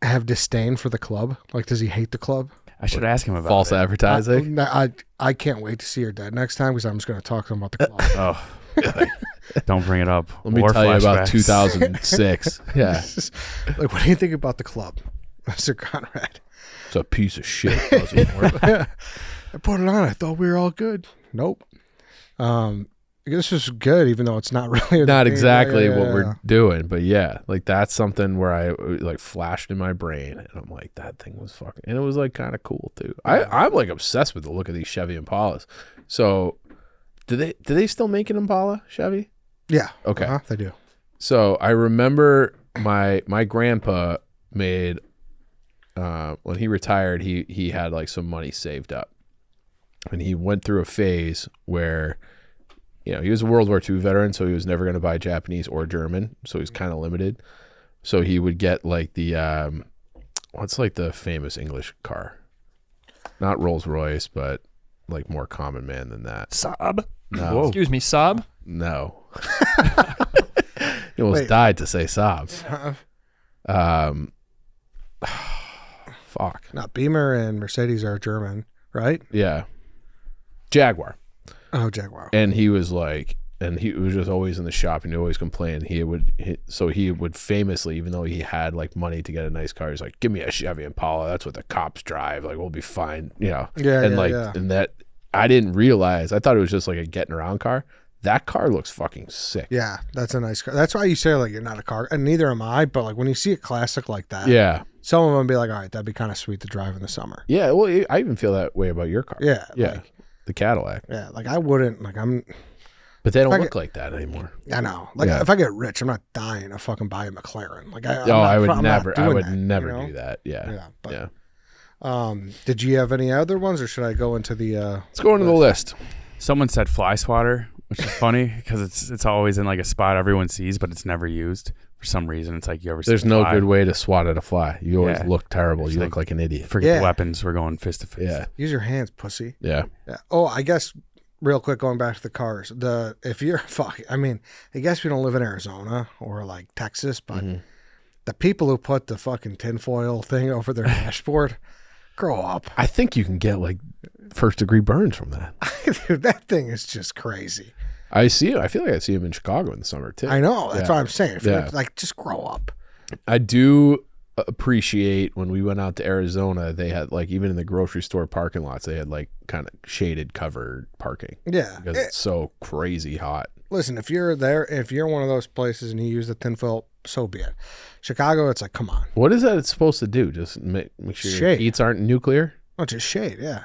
have disdain for the club? Like, does he hate the club? I should ask him about false it. advertising. I can't wait to see your dad next time because I'm just going to talk to him about the club. Oh, don't bring it up. Let me tell you about 2006. Yeah, like, what do you think about the club, Mr. Conrad? it's a piece of shit. Doesn't work. I put it on. I thought we were all good. Nope. This is good, even though it's not really Not exactly what yeah. we're doing, but yeah, like that's something where I like flashed in my brain, and I'm like, that thing was fucking, and it was like kind of cool too. I'm like obsessed with the look of these Chevy Impalas. So, do they still make an Impala Chevy? Yeah. Okay. They do. So I remember my grandpa made when he retired, he had like some money saved up, and he went through a phase where, you know, he was a World War II veteran, so he was never going to buy Japanese or German, so he's kind of limited. So he would get like the what's like the famous English car, not Rolls Royce, but like more common man than that. Saab. No, Whoa. Excuse me, Saab. no. He almost died to say Saab. Fuck. Not Beamer and Mercedes are German, right? Yeah. Jaguar. Oh, Jaguar. And he was like, and he was just always in the shop, and he always complained. He would famously, even though he had like money to get a nice car, he's like, give me a Chevy Impala. That's what the cops drive. Like, we'll be fine. You know? Yeah. And yeah, like, yeah. and that, I didn't realize, I thought it was just like a getting around car. That car looks fucking sick. Yeah, that's a nice car. That's why you say like you're not a car, and neither am I. But like when you see a classic like that, Yeah. some of them be like, all right, that'd be kind of sweet to drive in the summer. Yeah. Well, I even feel that way about your car. Yeah, Yeah. like, The Cadillac. yeah. Like I wouldn't like But they don't I look like that anymore. I know. Like Yeah. if I get rich, I'm not dying to fucking buy a McLaren. Like I would I'm not never. I doing would that, never you know? do that. Yeah. Yeah. But, Yeah. Did you have any other ones, or should I go into the? Let's go into the list. Someone said fly swatter, which is funny because it's always in like a spot everyone sees, but it's never used for some reason. It's like you ever. There's see a no fly, good way to swat at a fly. You always Yeah. look terrible. It's You like- look like an idiot. Forget Yeah. the weapons. We're going fist to fist. Yeah. Use your hands, pussy. Yeah. Yeah. Oh, I guess real quick, going back to the cars. If you're I mean, I guess we don't live in Arizona or like Texas, but the people who put the fucking tinfoil thing over their dashboard, grow up. I think you can get like first degree burns from that. Dude, that thing is just crazy. I see it. I feel like I see him in Chicago in the summer too. I know. That's Yeah. what I'm saying. If Yeah. you're like, just grow up. I do appreciate when we went out to Arizona, they had like, even in the grocery store parking lots, they had like kind of shaded covered parking Yeah. because it's so crazy hot. Listen, if you're there, if you're one of those places and you use the tinfoil, so be it. Chicago, it's like, come on. What is that it's supposed to do? Just make sure your Shade. heats aren't nuclear? Oh, just shade. Yeah.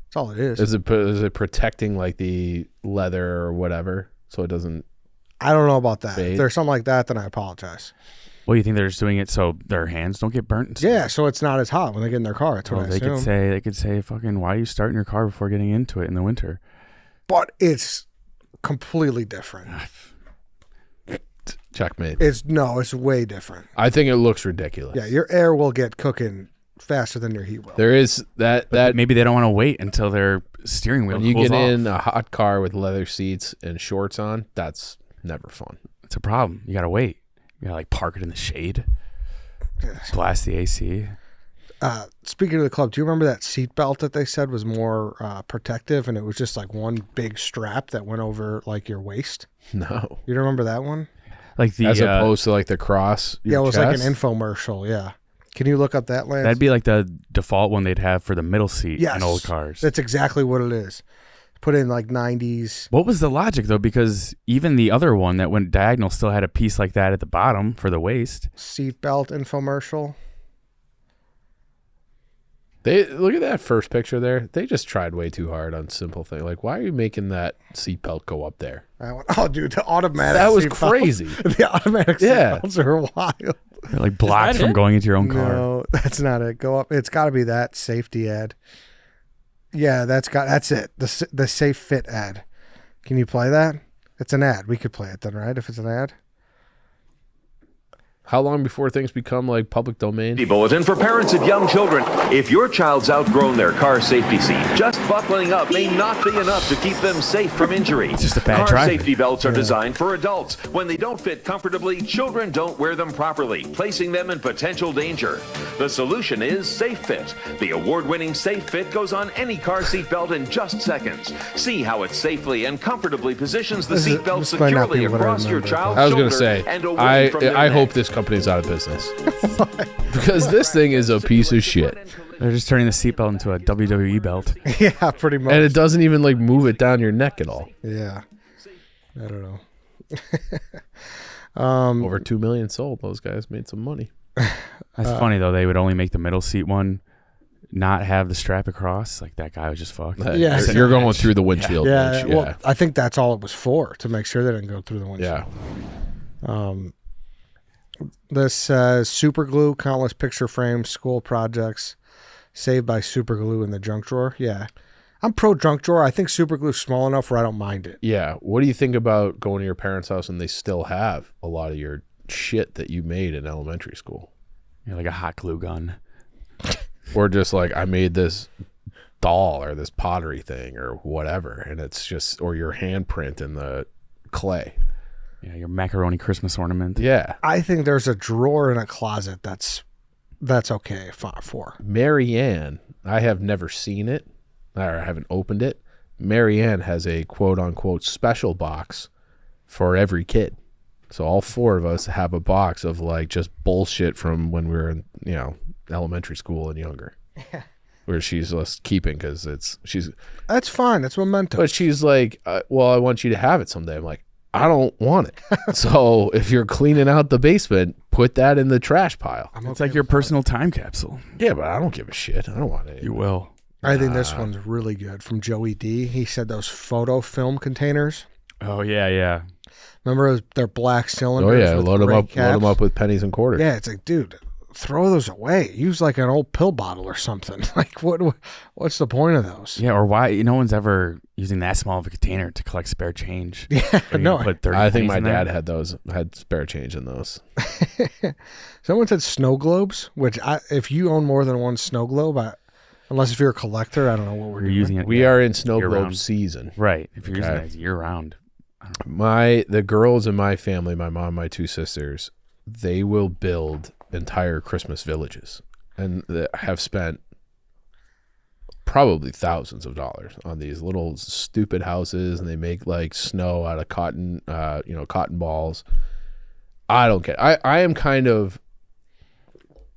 That's all it is. Is it protecting like the leather or whatever so it doesn't? I don't know about that. Fade. If there's something like that, then I apologize. Well, you think they're just doing it so their hands don't get burnt? and stuff? Yeah, so it's not as hot when they get in their car. That's what Well, I assume. they could say, fucking, why are you starting your car before getting into it in the winter? But it's completely different. Checkmate. It's way different. I think it looks ridiculous. Yeah, your air will get cooking faster than your heat will. There is that Maybe they don't want to wait until their steering wheel when you cools get off. in a hot car with leather seats and shorts on, that's never fun. It's a problem. You got to wait. You got to like park it in the shade, blast the AC. Speaking of the club, do you remember that seat belt that they said was more protective, and it was just like one big strap that went over like your waist? No. You remember that one? Like the As opposed to like the cross. Yeah, it was like an chest? infomercial. Yeah. Can you look up that, Lance? that'd be like the default one they'd have for the middle seat Yes. in old cars. That's exactly what it is. Put in like 90s. What was the logic though? Because even the other one that went diagonal still had a piece like that at the bottom for the waist. Seat belt infomercial. They look at that first picture there. They just tried way too hard on simple thing. Like, why are you making that seatbelt go up there? Oh, dude, the automatic. That was seat belts- crazy. The automatic Yeah. seatbelts are wild. They're like blocked that from it? going into your own car. No, that's not it. Go up. It's got to be that safety ad. Yeah, that's it. The safe fit ad. Can you play that? It's an ad. We could play it then, right? If it's an ad. How long before things become like public domain? Bulletin for parents of young children. If your child's outgrown their car safety seat, just buckling up may not be enough to keep them safe from injury. It's just a bad Car driver. safety belts are designed for adults. When they don't fit comfortably, children don't wear them properly, placing them in potential danger. The solution is Safe Fit. The award-winning Safe Fit goes on any car seat belt in just seconds. See how it safely and comfortably positions the seat belt this might not be securely what I across your remember. child's I was going to shoulder say, and away from their I neck. hope this company's out of business. Because this thing is a piece of shit. They're just turning the seatbelt into a WWE belt. Yeah, pretty much. And it doesn't even like move it down your neck at all. Yeah. I don't know. Over 2 million sold. Those guys made some money. That's funny though. They would only make the middle seat one not have the strap across. Like that guy was just fucked. Yeah. You're going through the windshield. Yeah, Mitch. well, I think that's all it was for, to make sure they didn't go through the windshield. Yeah. This super glue, countless picture frames, school projects, saved by super glue in the junk drawer. Yeah. I'm pro junk drawer. I think super glue's small enough where I don't mind it. Yeah. What do you think about going to your parents' house and they still have a lot of your shit that you made in elementary school? You're like a hot glue gun. Or just like, I made this doll or this pottery thing or whatever, and it's just, or your handprint in the clay. Yeah, your macaroni Christmas ornament. Yeah. I think there's a drawer in a closet that's okay for. Mary Ann, I have never seen it, or I haven't opened it. Mary Ann has a quote unquote special box for every kid. So all four of us have a box of like just bullshit from when we were in, elementary school and younger. Yeah. Where she's just keeping because she's. That's fine. That's memento. But she's like, well, I want you to have it someday. I'm like, I don't want it. So if you're cleaning out the basement, put that in the trash pile. It's like your personal time capsule. Yeah, but I don't give a shit. I don't want it. You will. I think this one's really good. From Joey D. He said those photo film containers. Oh yeah, yeah. Remember they're black cylinders? Oh yeah, with load them gray up. Load them caps? up with pennies and quarters. Yeah, it's like, dude, throw those away. Use like an old pill bottle or something. Like, what's the point of those? Yeah, or why? No one's ever using that small of a container to collect spare change. Yeah, Or you no. put 30 I think pennies my in there. dad had spare change in those. Someone said snow globes, which if you own more than one snow globe, unless if you're a collector, I don't know what we're You're doing. using it. We yeah, are in snow globe year-round. season. Right. If you're using Okay. it as year round. The girls in my family, my mom, my two sisters, they will build entire Christmas villages and have spent probably thousands of dollars on these little stupid houses, and they make like snow out of cotton, cotton balls. I don't get. I am kind of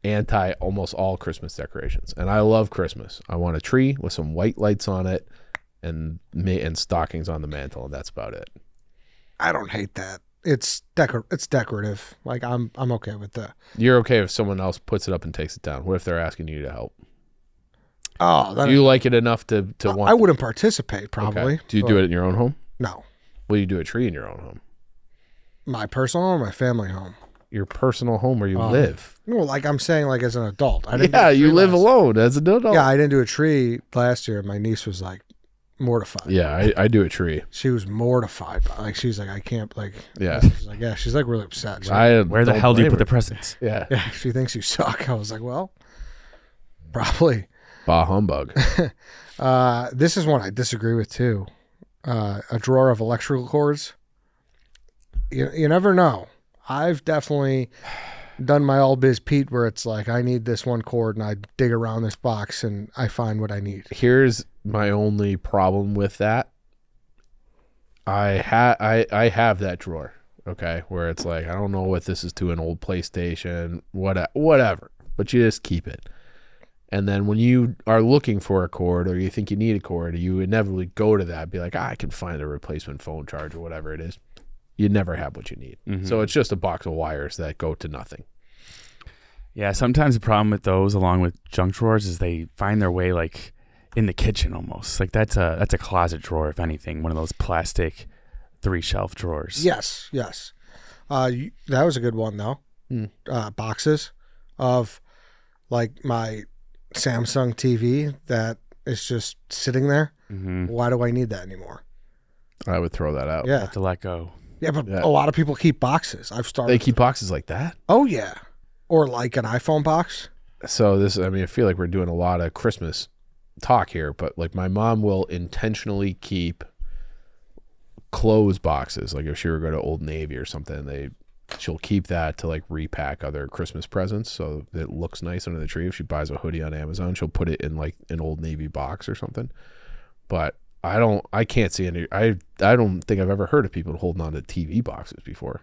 anti almost all Christmas decorations, and I love Christmas. I want a tree with some white lights on it, and stockings on the mantle, and that's about it. I don't hate that. It's decorative. Like I'm okay with that. You're okay if someone else puts it up and takes it down. What if they're asking you to help? Oh, Do you like it enough to want? I wouldn't participate probably. Okay. Do you do it in your own home? No, Will you do a tree in your own home? my personal or my family home. Your personal home where you live. No, like I'm saying, like as an adult. I didn't do Yeah, a you tree live last- alone as an adult. Yeah, I didn't do a tree last year. My niece was like mortified. Yeah, I do a tree. She was mortified. Like she's like, I can't like. Yeah. She's like, yeah. She's like really upset. She's like, Where the don't hell do you blame put the her. presents? Yeah. yeah, she thinks you suck. I was like, well, probably. Bah humbug. This is one I disagree with too. A drawer of electrical cords. You never know. I've definitely done my all biz Pete where it's like I need this one cord and I dig around this box and I find what I need. Here's my only problem with that. I have that drawer, okay, where it's like I don't know what this is to an old PlayStation, whatever, but you just keep it. And then when you are looking for a cord or you think you need a cord, you inevitably go to that, be like, I can find a replacement phone charger, whatever it is. You never have what you need. Mm-hmm. So it's just a box of wires that go to nothing. Yeah, sometimes the problem with those, along with junk drawers, is they find their way like in the kitchen almost. Like that's a closet drawer, if anything, one of those plastic 3-shelf drawers. Yes. That was a good one though. Boxes of like my Samsung TV that is just sitting there. Mm-hmm. Why do I need that anymore? I would throw that out. You Yeah. have to let go. Yeah, but Yeah. a lot of people keep boxes. I've started. They keep boxes like that. Oh, yeah. Or like an iPhone box. So I feel like we're doing a lot of Christmas talk here, but like my mom will intentionally keep clothes boxes. Like if she were to go to Old Navy or something, she'll keep that to like repack other Christmas presents so that it looks nice under the tree. If she buys a hoodie on Amazon, she'll put it in like an Old Navy box or something. But I can't see any. I don't think I've ever heard of people holding on to TV boxes before.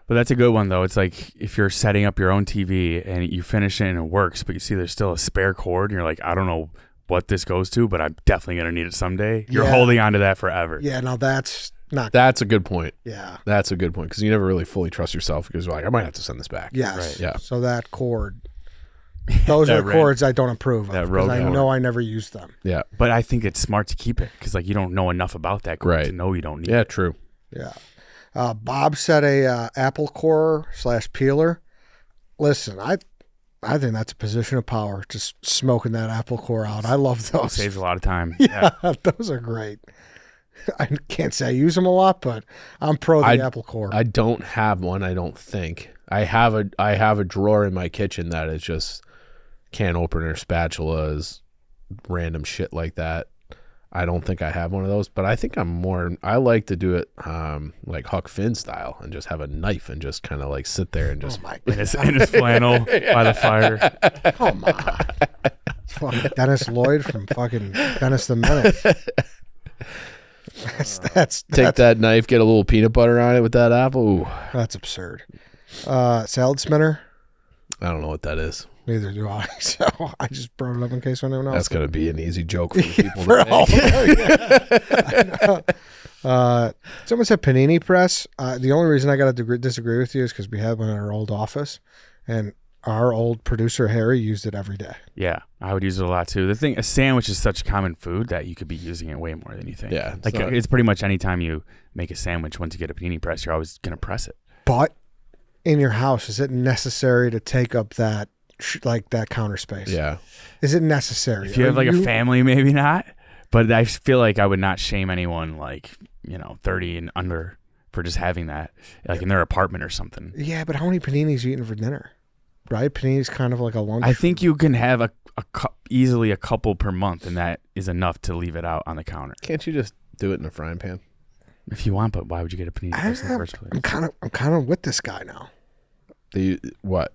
But that's a good one, though. It's like if you're setting up your own TV and you finish it and it works, but you see there's still a spare cord, and you're like, I don't know what this goes to, but I'm definitely going to need it someday. You're Yeah. holding on to that forever. Yeah, now that's not. That's a good point. Yeah. That's a good point because you never really fully trust yourself because you're like, I might have to send this back. Yes. Right. Yeah. So that cord. Those are That cords I don't approve of that because road I cord. know I never use them. Yeah. But I think it's smart to keep it because like you don't know enough about that cord Right. to know you don't need Yeah, it. true. Yeah. Bob said a apple core / peeler. Listen, I think that's a position of power, just smoking that apple core out. I love It those. saves a lot of time. Yeah, those are great. I can't say I use them a lot, but I'm pro the apple core. I don't have one. I don't think I have a drawer in my kitchen that is just can opener, spatulas, random shit like that. I don't think I have one of those, but I think I like to do it like Huck Finn style and just have a knife and just kind of like sit there and just Oh my in his flannel by the fire. Come on. It's fucking Dennis Lloyd from fucking Dennis the Menace. take that knife, get a little peanut butter on it with that apple. Ooh, That's absurd. Salad spinner? I don't know what that is. Neither do I. So I just brought it up in case anyone else. That's gonna be an easy joke for the people. For to all make. Someone said panini press. The only reason I got to disagree with you is because we had one in our old office, and our old producer Harry used it every day. Yeah, I would use it a lot too. The thing, a sandwich is such common food that you could be using it way more than you think. Yeah, like so- it's pretty much any time you make a sandwich, once you get a panini press, you're always gonna press it. But in your house, is it necessary to take up that that counter space? Yeah. Is it necessary? If you have Are like a family, maybe not. But I feel like I would not shame anyone 30 and under for just having that, like in their apartment or something. Yeah, but how many paninis are you eating for dinner? Right? Panini's kind of like a lunch. I think you can have easily a couple per month, and that is enough to leave it out on the counter Can't you just do it in a frying pan? if you want. But why would you get a panini press in the first place? I'm kind of with this guy now. What?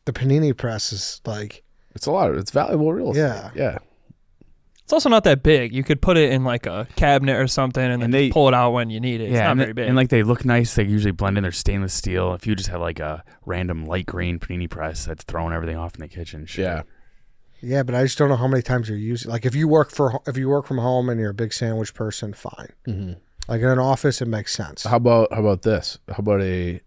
The panini press is like, It's it's valuable real estate. Yeah. Yeah. It's also not that big. You could put it in like a cabinet or something and then And they- just pull it out when you need it. It's not and very big. and like they look nice. They usually blend in their stainless steel. If you just have like a random light green panini press that's throwing everything off in the kitchen, sure. Yeah. yeah, but I just don't know how many times you're using. Like if you work from home and you're a big sandwich person, fine. Mm-hmm. Like in an office, it makes sense. How about this? How about a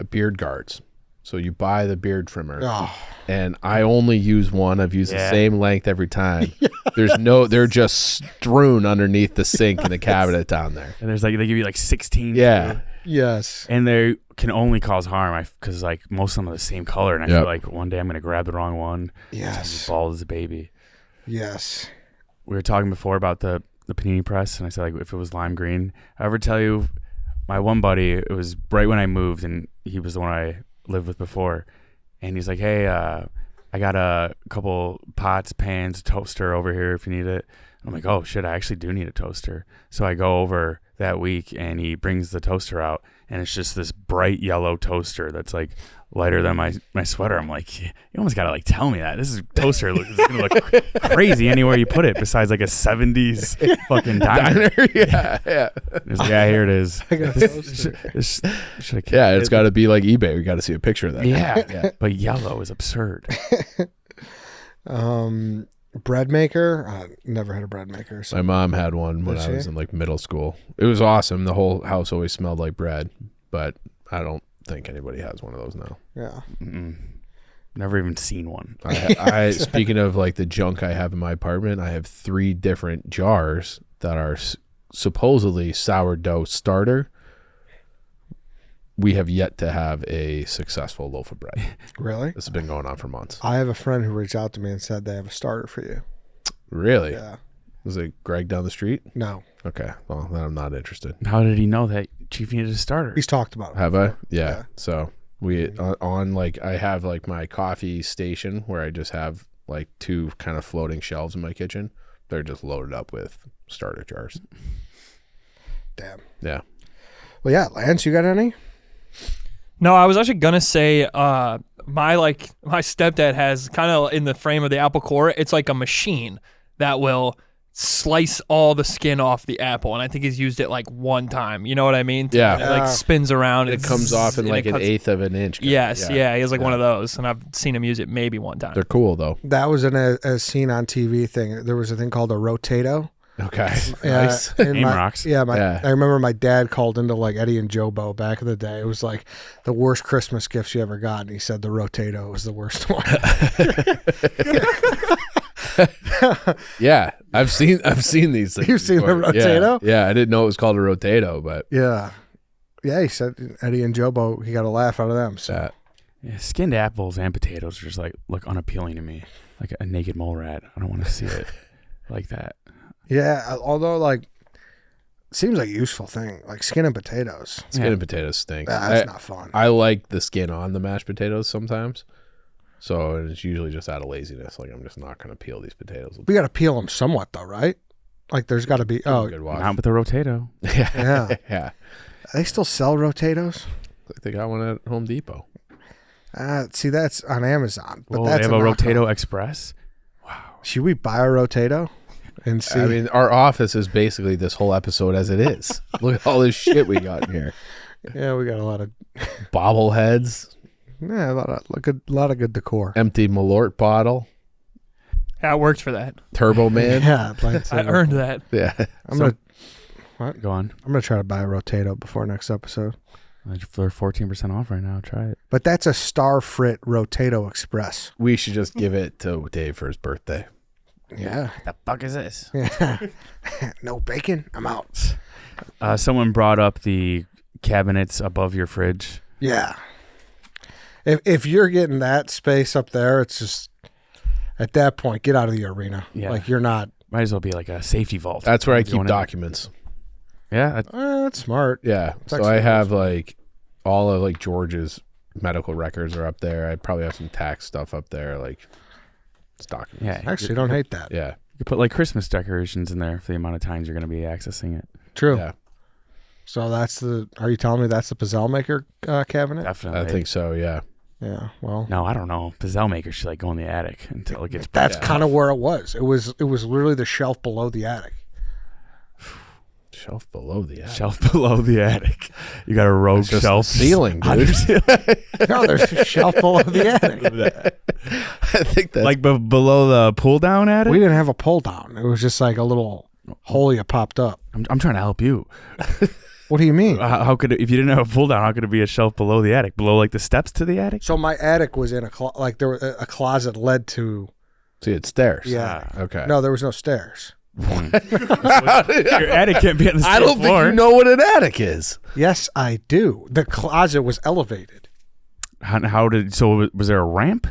beard guards? So you buy the beard trimmer, Oh, and I only use one. I've used the Yeah. same length every time. They're just strewn underneath the sink in the cabinet down there. And there's like they give you like 16. Yeah. yes. And they can only cause harm because like most of them are the same color, and I Yep. feel like one day I'm gonna grab the wrong one. Yes. Bald as a baby. Yes. We were talking before about the panini press, and I said like if it was lime green. I ever tell you, my one buddy, it was right when I moved, and he was the one I lived with before, and he's like, hey, I got a couple pots, pans, toaster over here if you need it. I'm like, oh shit, I actually do need a toaster. So I go over that week, and he brings the toaster out, and it's just this bright yellow toaster that's like lighter than my sweater. I'm like, you almost gotta like tell me that this is toaster is gonna look crazy anywhere you put it besides like a 70s fucking diner. Yeah. It's like, yeah, here it is. I got a toaster. Yeah, it's got to be like eBay. We got to see a picture of that. Yeah. But yellow is absurd. Bread maker. Never had a bread maker. So My mom had one when Did I she? was in like middle school. It was awesome. The whole house always smelled like bread, but I don't think anybody has one of those now. yeah. Mm-mm. Never even seen one. I speaking of like the junk I have in my apartment, I have 3 different jars that are supposedly sourdough starter. We have yet to have a successful loaf of bread. Really? This has been going on for months. I have a friend who reached out to me and said they have a starter for you. Really? Yeah. Was it Greg down the street? No, Okay. Well, then I'm not interested. How did he know that Chief needed a starter? he's talked about it. Have I? Yeah. Yeah. So we on like I have like my coffee station where I just have like 2 kind of floating shelves in my kitchen. They're just loaded up with starter jars. Damn. Yeah. Well, yeah, Lance, you got any? No, I was actually gonna say my stepdad has kind of in the frame of the apple core. It's like a machine that will slice all the skin off the apple, and I think he's used it like one time. You know what I mean? Yeah. And it like spins around. It comes off in and like it an cuts- eighth of an inch. Yes, yeah, he has like one of those, and I've seen him use it maybe one time. They're cool though. That was a seen on TV thing. There was a thing called a rotato. Okay. Yeah, Nice. and Name rocks. Yeah, Yeah. I remember my dad called into like Eddie and Jobo back in the day. It was like the worst Christmas gifts you ever got, and he said the rotato was the worst one. Yeah. I've seen these things. You've seen the before. Yeah. rotato? Yeah. I didn't know it was called a rotato, but Yeah, he said Eddie and Jobo. He got a laugh out of them. So that. Yeah, skinned apples and potatoes just like look unappealing to me, like a naked mole rat. I don't want to see it like that. yeah, although like seems like a useful thing, like skin and potatoes. Skin Yeah. and potatoes stinks. That's not fun. I like the skin on the mashed potatoes sometimes. So it's usually just out of laziness. Like I'm just not going to peel these potatoes. We got to peel them somewhat though, right? Like there's got to be. Oh, Good wash. Not with the rotato. Yeah. Yeah. Yeah. they still sell rotatos. Like they got one at Home Depot. See, that's on Amazon. But Oh, that's they have a knockoff. Rotato Express. Should we buy a rotato and see? I mean, our office is basically this whole episode as it is. Look at all this shit we got in here. yeah, we got a lot of Bobbleheads, a lot of good decor. empty Malort bottle, Yeah, it worked for that. Turbo Man. Yeah, I earned that. Yeah. I'm Go on. gonna try to buy a rotato before next episode. They're 14% off right now. Try it. But that's a Starfrit Rotato Express. We should just give it to Dave for his birthday. Yeah. The fuck is this? No bacon. I'm out. Someone brought up the cabinets above your fridge. Yeah. If you're getting that space up there, it's just at that point, get out of the arena. Yeah. Like you're not. Might as well be like a safety vault. That's where I Going keep in. documents. Yeah. That's smart. Yeah. So actually I have like all of like George's medical records are up there. I'd probably have some tax stuff up there. Like it's documents. Yeah. Actually, don't hate that. Yeah. You could put like Christmas decorations in there for the amount of times you're going to be accessing it. True. Yeah. So are you telling me that's the Pizzelle Maker cabinet? Definitely. I think so. Yeah. Yeah. Well, No, I don't know. Pizzelle makers should like go in the attic until it gets. that's Yeah. kind of where it was. It was literally the shelf below the attic. Shelf below the attic. Shelf below the attic. You got a rogue Just shelf the ceiling, under dude. ceiling. No, there's a shelf below the attic. I think that's like below the pull down attic. We didn't have a pull down. It was just like a little hole you popped up. I'm trying to help you. What do you mean? How could it, if you didn't have a pull down? How could it be a shelf below the attic? Below like the steps to the attic? So my attic was in like there was a closet led to. see it's stairs. Yeah. Okay. No, there was no stairs. Your attic can't be on the I same don't floor. think you know what an attic is. Yes, I do. The closet was elevated How did? So was there a ramp?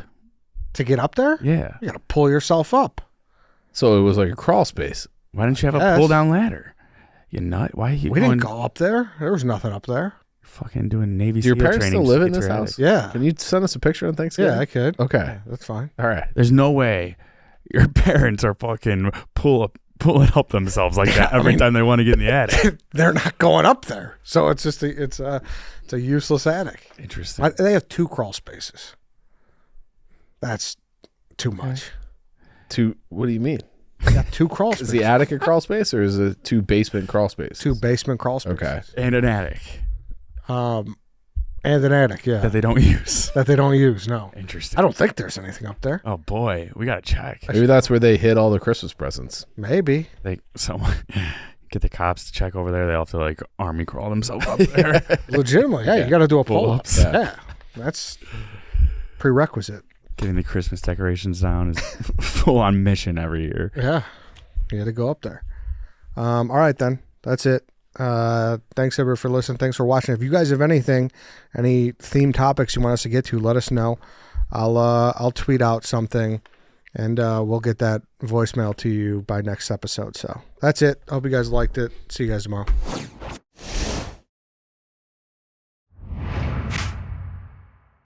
to get up there. Yeah. You got to pull yourself up. So it was like a crawl space. Why didn't you have a Yes. pull down ladder? You nut? Why are you We going? didn't go up there. There was nothing up there. Fucking doing Navy Do your SEAL parents training still live to in get this to your house? attic. Yeah. Can you send us a picture on Thanksgiving? Yeah, I could. Okay. Yeah, that's fine. All right. There's no way your parents are fucking pulling up themselves like that every time they want to get in the attic. They're not going up there, so it's just it's a useless attic. Interesting. They have 2 crawl spaces. That's too much. What do you mean? They got 2 crawl Is spaces. the attic a crawl space or is it 2 basement crawl spaces? 2 basement crawl spaces. Okay. And an attic And an attic, yeah, that they don't use. that they don't use. No, Interesting. I don't think there's anything up there. Oh boy, we gotta check. Maybe that's where they hid all the Christmas presents. Maybe. Someone get the cops to check over there. They all have to like army crawl themselves up there. Legitimately, yeah, you got to do a pull-up. Pull-ups. Yeah, that's prerequisite. Getting the Christmas decorations down is full on mission every year. Yeah, you got to go up there. All right, then. That's it. Thanks everybody for listening. Thanks for watching. If you guys have any theme topics you want us to get to, let us know. I'll tweet out something And we'll get that voicemail to you by next episode. So that's it. Hope you guys liked it. See you guys tomorrow.